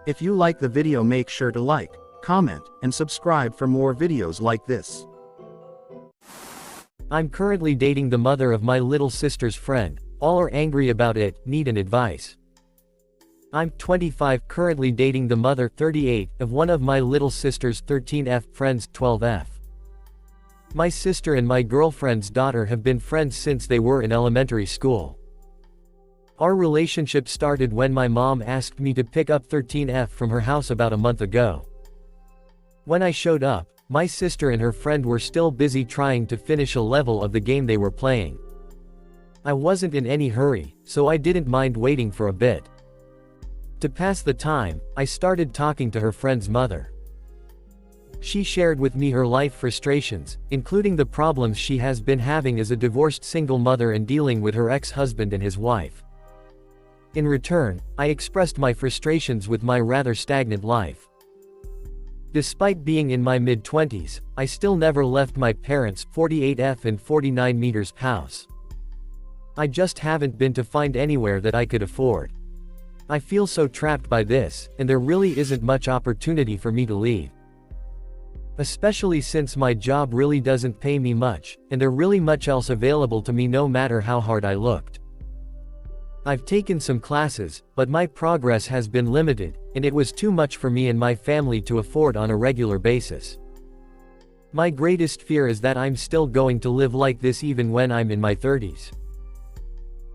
If you like the video, make sure to like, comment, and subscribe for more videos like this. I'm currently dating the mother of my little sister's friend. All are angry about it, need an advice. I'm 25, currently dating the mother, 38, of one of my little sister's 13F friends, 12F. My sister and my girlfriend's daughter have been friends since they were in elementary school. Our relationship started when my mom asked me to pick up 13F from her house about a month ago. When I showed up, my sister and her friend were still busy trying to finish a level of the game they were playing. I wasn't in any hurry, so I didn't mind waiting for a bit. To pass the time, I started talking to her friend's mother. She shared with me her life frustrations, including the problems she has been having as a divorced single mother and dealing with her ex-husband and his wife. In return, I expressed my frustrations with my rather stagnant life. Despite being in my mid-20s, I still never left my parents' 48F and 49 meters house. I just haven't been to find anywhere that I could afford. I feel so trapped by this, and there really isn't much opportunity for me to leave. Especially since my job really doesn't pay me much, and there really much else available to me no matter how hard I looked. I've taken some classes, but my progress has been limited, and it was too much for me and my family to afford on a regular basis. My greatest fear is that I'm still going to live like this even when I'm in my 30s.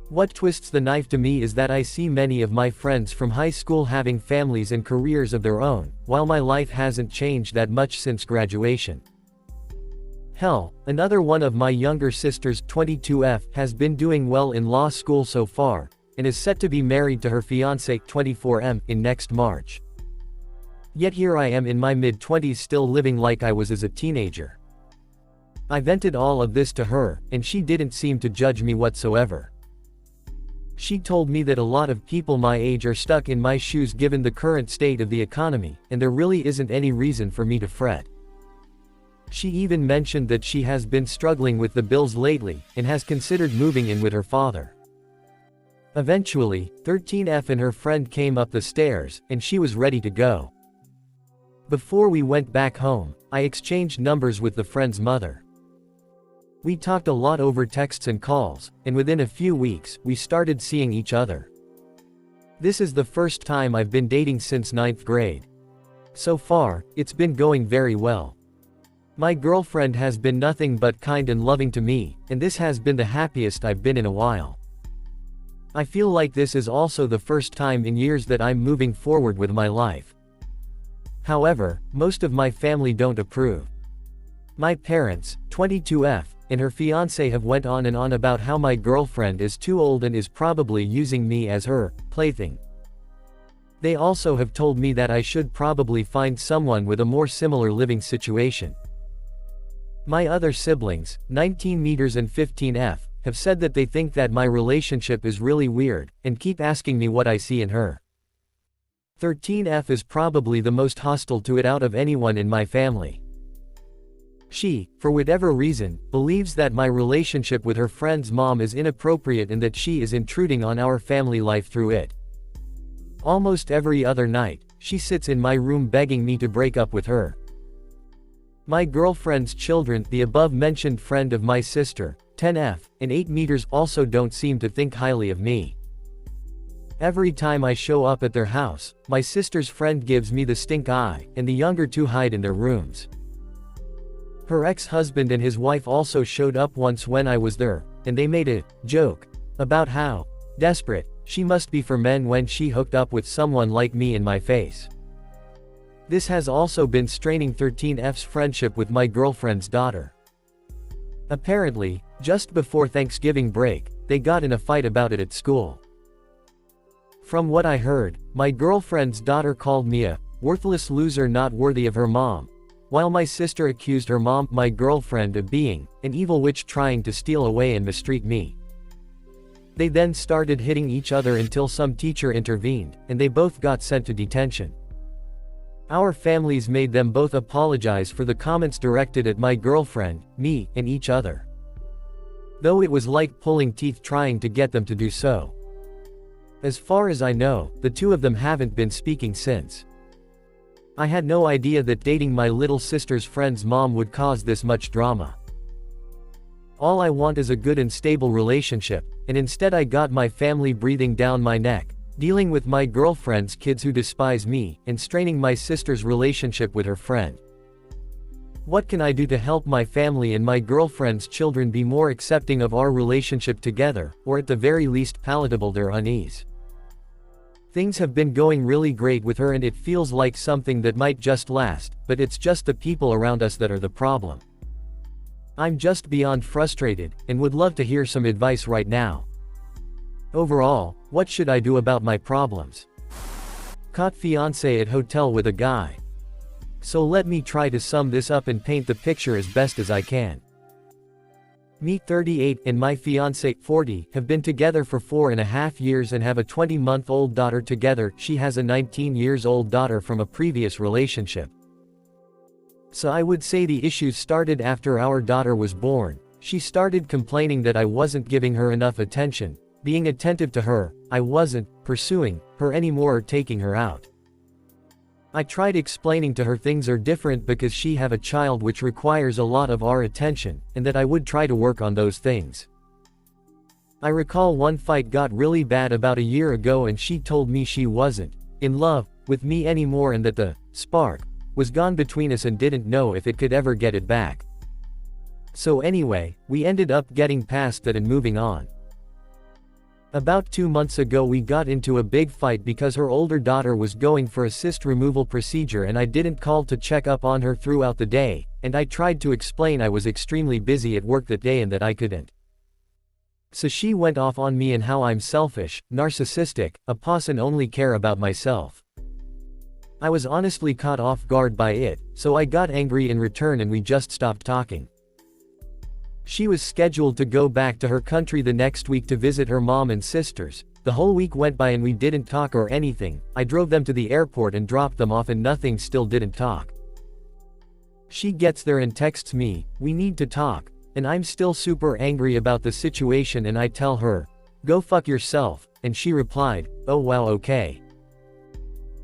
What twists the knife to me is that I see many of my friends from high school having families and careers of their own, while my life hasn't changed that much since graduation. Hell, another one of my younger sisters, 22F, has been doing well in law school so far, and is set to be married to her fiancé, 24M, in next March. Yet here I am in my mid-20s still living like I was as a teenager. I vented all of this to her, and she didn't seem to judge me whatsoever. She told me that a lot of people my age are stuck in my shoes given the current state of the economy, and there really isn't any reason for me to fret. She even mentioned that she has been struggling with the bills lately, and has considered moving in with her father. Eventually, 13F and her friend came up the stairs, and she was ready to go. Before we went back home, I exchanged numbers with the friend's mother. We talked a lot over texts and calls, and within a few weeks, we started seeing each other. This is the first time I've been dating since 9th grade. So far, it's been going very well. My girlfriend has been nothing but kind and loving to me, and this has been the happiest I've been in a while. I feel like this is also the first time in years that I'm moving forward with my life. However, most of my family don't approve. My parents, 22F, and her fiancé have went on and on about how my girlfriend is too old and is probably using me as her plaything. They also have told me that I should probably find someone with a more similar living situation. My other siblings, 19 meters and 15F, have said that they think that my relationship is really weird, and keep asking me what I see in her. 13F is probably the most hostile to it out of anyone in my family. She, for whatever reason, believes that my relationship with her friend's mom is inappropriate and that she is intruding on our family life through it. Almost every other night, she sits in my room begging me to break up with her. My girlfriend's children, the above-mentioned friend of my sister, 10F, and 8 meters, also don't seem to think highly of me. Every time I show up at their house, my sister's friend gives me the stink eye, and the younger two hide in their rooms. Her ex-husband and his wife also showed up once when I was there, and they made a joke about how desperate she must be for men when she hooked up with someone like me in my face. This has also been straining 13F's friendship with my girlfriend's daughter. Apparently, just before Thanksgiving break, they got in a fight about it at school. From what I heard, my girlfriend's daughter called me a worthless loser not worthy of her mom, while my sister accused her mom, my girlfriend, of being an evil witch trying to steal away and mistreat me. They then started hitting each other until some teacher intervened, and they both got sent to detention. Our families made them both apologize for the comments directed at my girlfriend, me, and each other. Though it was like pulling teeth trying to get them to do so. As far as I know, the two of them haven't been speaking since. I had no idea that dating my little sister's friend's mom would cause this much drama. All I want is a good and stable relationship, and instead I got my family breathing down my neck, dealing with my girlfriend's kids who despise me, and straining my sister's relationship with her friend. What can I do to help my family and my girlfriend's children be more accepting of our relationship together, or at the very least palatable their unease? Things have been going really great with her and it feels like something that might just last, but it's just the people around us that are the problem. I'm just beyond frustrated, and would love to hear some advice right now. Overall, what should I do about my problems? Caught fiancé at hotel with a guy. So let me try to sum this up and paint the picture as best as I can. Me 38 and my fiancé 40 have been together for 4.5 years and have a 20-month-old daughter together. She has a 19-year-old daughter from a previous relationship. So I would say the issues started after our daughter was born. She started complaining that I wasn't giving her enough attention, being attentive to her. I wasn't pursuing her anymore or taking her out. I tried explaining to her things are different because she have a child which requires a lot of our attention, and that I would try to work on those things. I recall one fight got really bad about a year ago and she told me she wasn't in love with me anymore and that the spark was gone between us and didn't know if it could ever get it back. So anyway, we ended up getting past that and moving on. About 2 months ago we got into a big fight because her older daughter was going for a cyst removal procedure and I didn't call to check up on her throughout the day, and I tried to explain I was extremely busy at work that day and that I couldn't. So she went off on me and how I'm selfish, narcissistic, a puss and only care about myself. I was honestly caught off guard by it, so I got angry in return and we just stopped talking. She was scheduled to go back to her country the next week to visit her mom and sisters. The whole week went by and we didn't talk or anything. I drove them to the airport and dropped them off and nothing, still didn't talk. She gets there and texts me, "We need to talk," and I'm still super angry about the situation and I tell her, "Go fuck yourself," and she replied, "Oh well, okay."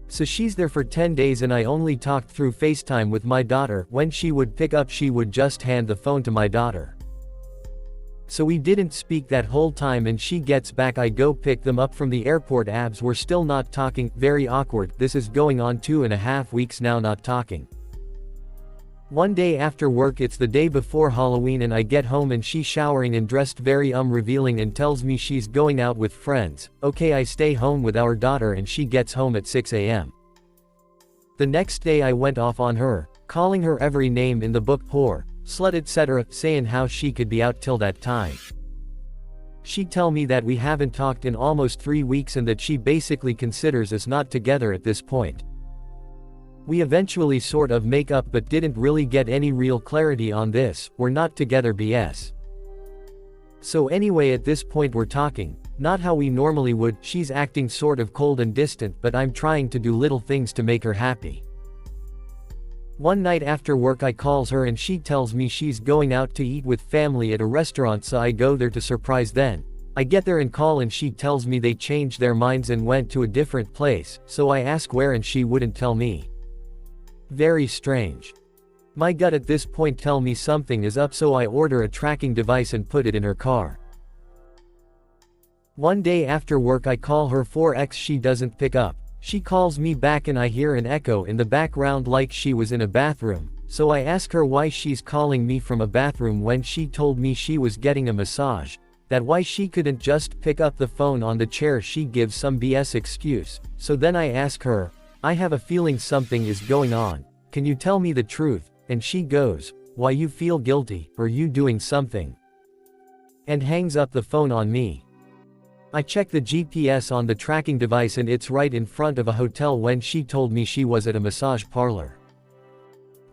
So she's there for 10 days and I only talked through FaceTime with my daughter. When she would pick up she would just hand the phone to my daughter. So we didn't speak that whole time and she gets back, I go pick them up from the airport, abs we're still not talking, very awkward. This is going on 2.5 weeks now, not talking. One day after work, it's the day before Halloween and I get home and she's showering and dressed very revealing and tells me she's going out with friends. Okay, I stay home with our daughter and she gets home at 6 a.m. The next day I went off on her, calling her every name in the book, whore, slut, etc., saying how she could be out till that time. She tell me that we haven't talked in almost 3 weeks and that she basically considers us not together at this point. We eventually sort of make up but didn't really get any real clarity on this, we're not together BS. So anyway, at this point we're talking, not how we normally would. She's acting sort of cold and distant but I'm trying to do little things to make her happy. One night after work I calls her and she tells me she's going out to eat with family at a restaurant, so I go there to surprise them. I get there and call and she tells me they changed their minds and went to a different place, so I ask where and she wouldn't tell me. Very strange. My gut at this point tell me something is up, so I order a tracking device and put it in her car. One day after work I call her 4x, she doesn't pick up. She calls me back and I hear an echo in the background like she was in a bathroom, so I ask her why she's calling me from a bathroom when she told me she was getting a massage, that why she couldn't just pick up the phone on the chair. She gives some BS excuse, so then I ask her, I have a feeling something is going on, can you tell me the truth? And she goes, why, you feel guilty, or you doing something? And hangs up the phone on me. I check the GPS on the tracking device and it's right in front of a hotel when she told me she was at a massage parlor.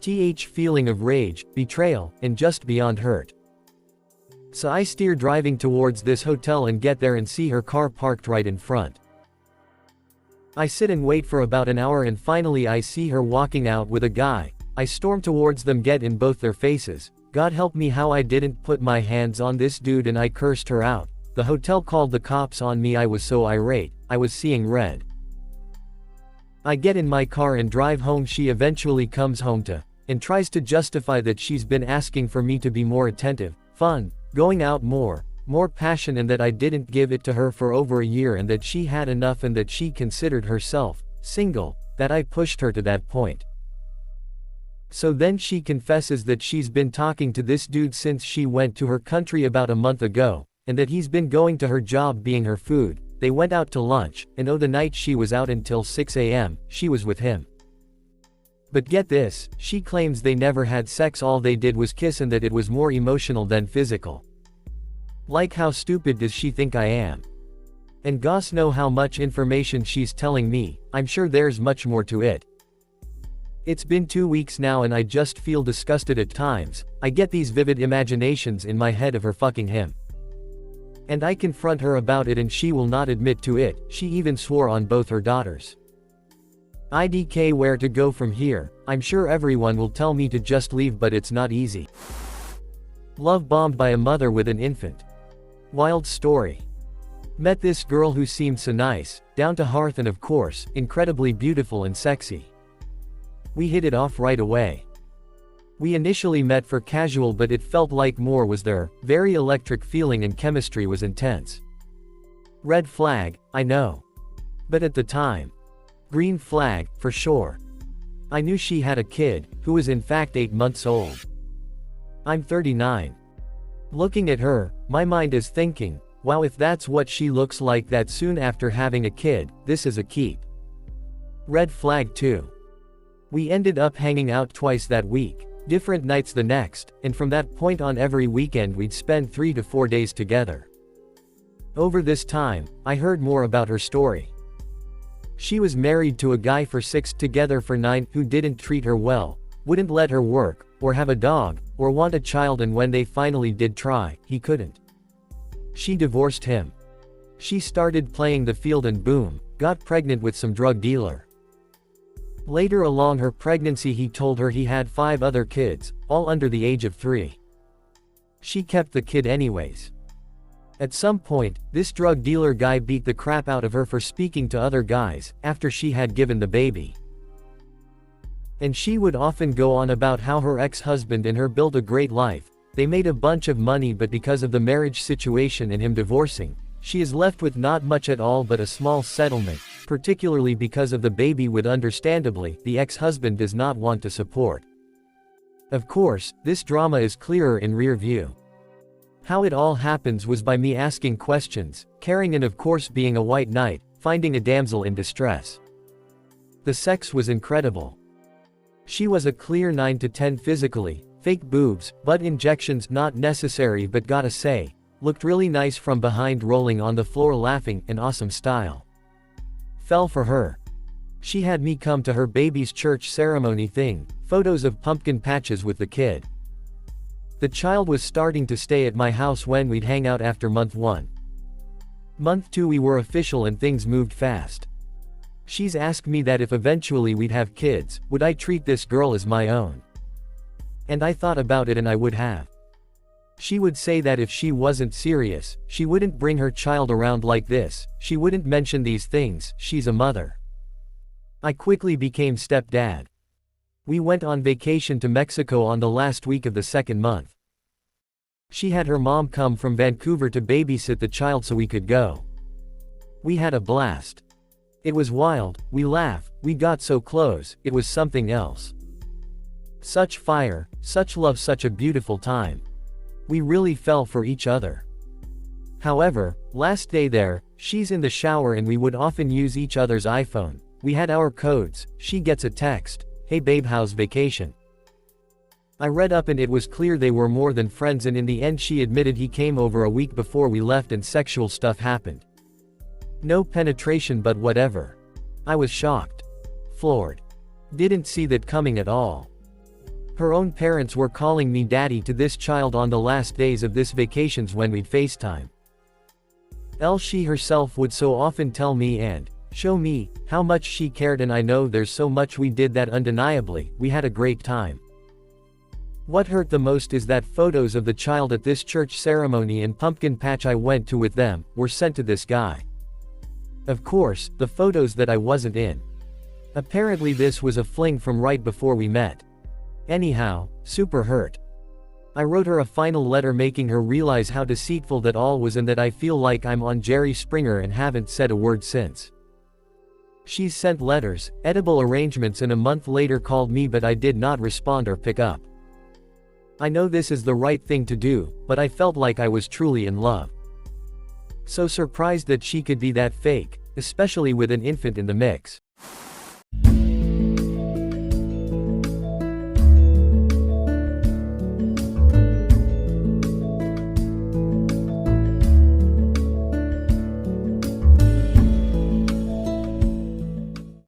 Feeling of rage, betrayal, and just beyond hurt. So I steer driving towards this hotel and get there and see her car parked right in front. I sit and wait for about an hour and finally I see her walking out with a guy. I storm towards them, get in both their faces. God help me how I didn't put my hands on this dude and I cursed her out. The hotel called the cops on me. I was so irate, I was seeing red. I get in my car and drive home. She eventually comes home and tries to justify that she's been asking for me to be more attentive, fun, going out more passion, and that I didn't give it to her for over a year, and that she had enough, and that she considered herself single, that I pushed her to that point. So then she confesses that she's been talking to this dude since she went to her country about a month ago, and that he's been going to her job being her food. They went out to lunch, and the night she was out until 6 a.m., she was with him. But get this, she claims they never had sex, all they did was kiss, and that it was more emotional than physical. Like, how stupid does she think I am? And goss know how much information she's telling me. I'm sure there's much more to it. It's been 2 weeks now and I just feel disgusted at times. I get these vivid imaginations in my head of her fucking him. And I confront her about it and she will not admit to it. She even swore on both her daughters. IDK, where to go from here? I'm sure everyone will tell me to just leave, but it's not easy. Love bombed by a mother with an infant. Wild story. Met this girl who seemed so nice, down to earth, and of course, incredibly beautiful and sexy. We hit it off right away. We initially met for casual, but it felt like more was there. Very electric feeling and chemistry was intense. Red flag, I know. But at the time, green flag, for sure. I knew she had a kid, who was in fact 8 months old. I'm 39. Looking at her, my mind is thinking, wow, if that's what she looks like that soon after having a kid, this is a keep. Red flag 2. We ended up hanging out twice that week, different nights the next, and from that point on every weekend we'd spend 3 to 4 days together. Over this time, I heard more about her story. She was married to a guy for 6, together for 9, who didn't treat her well, wouldn't let her work, or have a dog, or want a child, and when they finally did try, he couldn't. She divorced him. She started playing the field and boom, got pregnant with some drug dealer. Later along her pregnancy he told her he had 5 other kids, all under the age of 3. She kept the kid anyways. At some point, this drug dealer guy beat the crap out of her for speaking to other guys, after she had given the baby. And she would often go on about how her ex-husband and her built a great life, they made a bunch of money, but because of the marriage situation and him divorcing, she is left with not much at all but a small settlement, particularly because of the baby, which understandably, the ex-husband does not want to support. Of course, this drama is clearer in rear view. How it all happens was by me asking questions, caring, and of course being a white knight, finding a damsel in distress. The sex was incredible. She was a clear 9 to 10 physically, fake boobs, butt injections not necessary, but gotta say, looked really nice from behind, rolling on the floor laughing, in awesome style. Fell for her. She had me come to her baby's church ceremony thing, photos of pumpkin patches with the kid. The child was starting to stay at my house when we'd hang out after month 1. Month 2 we were official and things moved fast. She's asked me that if eventually we'd have kids, would I treat this girl as my own? And I thought about it and I would have. She would say that if she wasn't serious, she wouldn't bring her child around like this, she wouldn't mention these things, she's a mother. I quickly became stepdad. We went on vacation to Mexico on the last week of the 2nd month. She had her mom come from Vancouver to babysit the child so we could go. We had a blast. It was wild, we laughed, we got so close, it was something else. Such fire, such love, such a beautiful time. We really fell for each other. However, last day there, she's in the shower and we would often use each other's iPhone. We had our codes. She gets a text, "Hey babe, how's vacation?" I read up and it was clear they were more than friends, and in the end she admitted he came over a week before we left and sexual stuff happened. No penetration, but whatever. I was shocked. Floored. Didn't see that coming at all. Her own parents were calling me daddy to this child on the last days of this vacations when we'd FaceTime. She herself would so often tell me and show me how much she cared, and I know there's so much we did that undeniably, we had a great time. What hurt the most is that photos of the child at this church ceremony and pumpkin patch I went to with them, were sent to this guy. Of course, the photos that I wasn't in. Apparently this was a fling from right before we met. Anyhow, super hurt. I wrote her a final letter making her realize how deceitful that all was and that I feel like I'm on Jerry Springer and haven't said a word since. She's sent letters, edible arrangements, and a month later called me, but I did not respond or pick up. I know this is the right thing to do, but I felt like I was truly in love. So surprised that she could be that fake, especially with an infant in the mix.